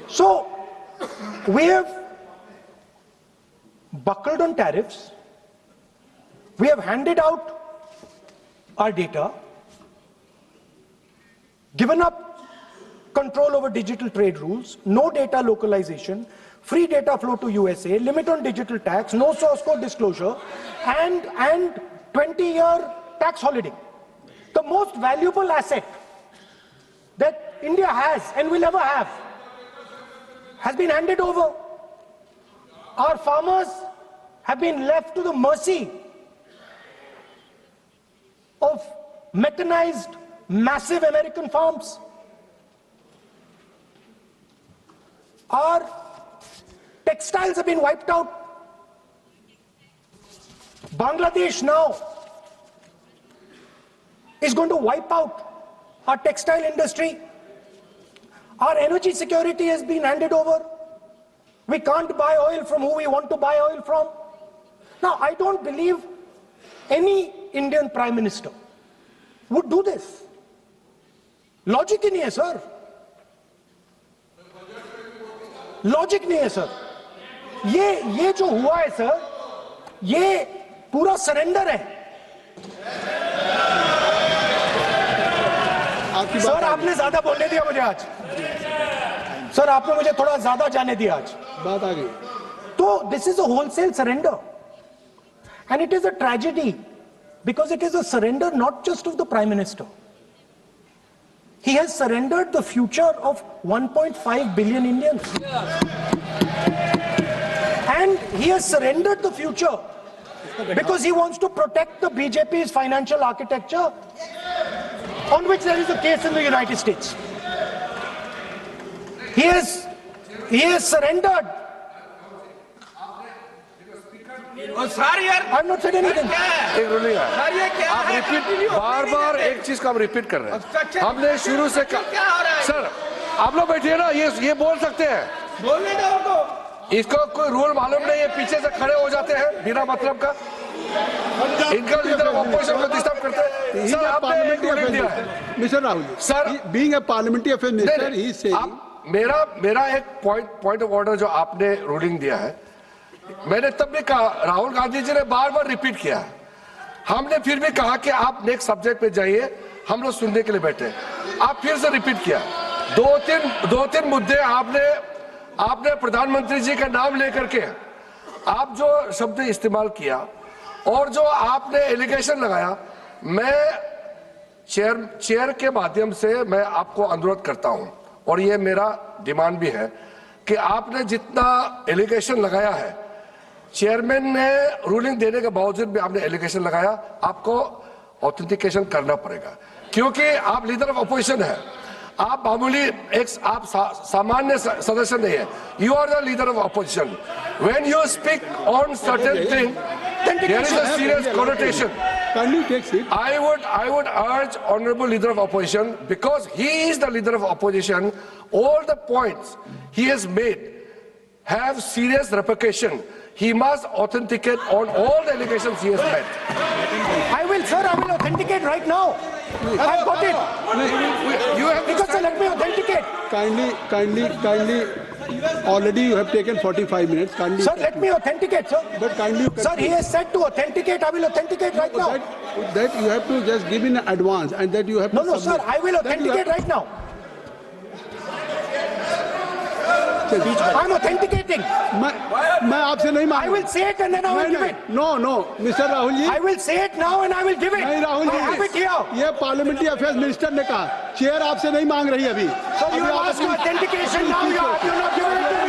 So we have buckled on tariffs. We have handed out our data, given up control over digital trade rules, no data localization, free data flow to USA, limit on digital tax, no source code disclosure, and 20-year tax holiday. The most valuable asset that India has and will ever have has been handed over. Our farmers have been left to the mercy of mechanized, massive American farms. Our textiles have been wiped out. Bangladesh now is going to wipe out our textile industry. Our energy security has been handed over. We can't buy oil from who we want to buy oil from. Now, I don't believe any Indian Prime Minister would do this. Logic नहीं है sir. Logic नहीं है sir. ये जो हुआ है sir, ये पूरा सरेंडर है. सर आपने ज्यादा बोलने दिया मुझे आज. सर आपने मुझे थोड़ा ज्यादा जाने दिया आज. बात आ गई. तो this is a wholesale surrender, and it is a tragedy because it is a surrender not just of the Prime Minister. He has surrendered the future of 1.5 billion Indians. And he has surrendered the future because he wants to protect the BJP's financial architecture, on which there is a case in the United States. He has surrendered. I'm not saying anything. एक ruling है. आप repeat बार-बार एक चीज का हम repeat कर रहे हैं. हमने शुरू से सर आप लोग बैठिए ना, ये बोल सकते हैं. बोलने दो उनको. इसको कोई रूल मालूम नहीं है, पीछे से खड़े हो जाते हैं बिना मतलब का. इनका लीडर ऑपोजिशन को डिस्टर्ब करते हैं. सर आपने एक रूलिंग दिया है. Mister Rahul sir, being a parliamentary affair minister, he is saying. मेरा एक पॉइंट ऑफ ऑर्डर जो आपने रूलिंग दिया है, मैंने तब भी कहा, राहुल गांधी जी ने बार-बार रिपीट किया. हमने फिर भी कहा कि आप नेक्स्ट सब्जेक्ट पे जाइए, हम लोग सुनने के लिए बैठे. आप फिर से रिपीट किया. दो तीन मुद्दे आपने प्रधानमंत्री जी का नाम लेकर के आप जो शब्द इस्तेमाल किया और जो आपने एलिगेशन लगाया, मैं चेयर के माध्यम से मैं आपको अनुरोध करता हूं, और ये मेरा डिमांड भी है कि आपने जितना एलिगेशन लगाया है, चेयरमैन ने रूलिंग देने के बावजूद भी आपने एलिगेशन लगाया, आपको ऑथेंटिकेशन करना पड़ेगा, क्योंकि आप लीडर ऑफ अपोजिशन है. आप मामूली आप सामान्य सदस्य नहीं है. You are the leader of opposition. When you speak on certain thing, there is a serious connotation. I would urge honorable leader of opposition, because he is the leader of opposition, all the points he has made have serious repercussion. He must authenticate on all the allegations he has made. I will authenticate right now. I've got it. You have because let me authenticate. Kindly. Already you have taken 45 minutes. Kindly. Sir, let me authenticate, sir. But kindly. Sir, he has said to authenticate. I will authenticate right now. That you have to just give in advance, and that you have to. No, sir. I will authenticate right now. I'm authenticating. मैं आपसे नहीं मांग. I will say it and then I will give it. No, Mr. Rahul ji. I will say it now and I will give it. नहीं Rahul ji. I have it here. ये parliamentary affairs minister ने कहा, chair आपसे नहीं मांग रही अभी. So you ask for authentication now. You are not giving it.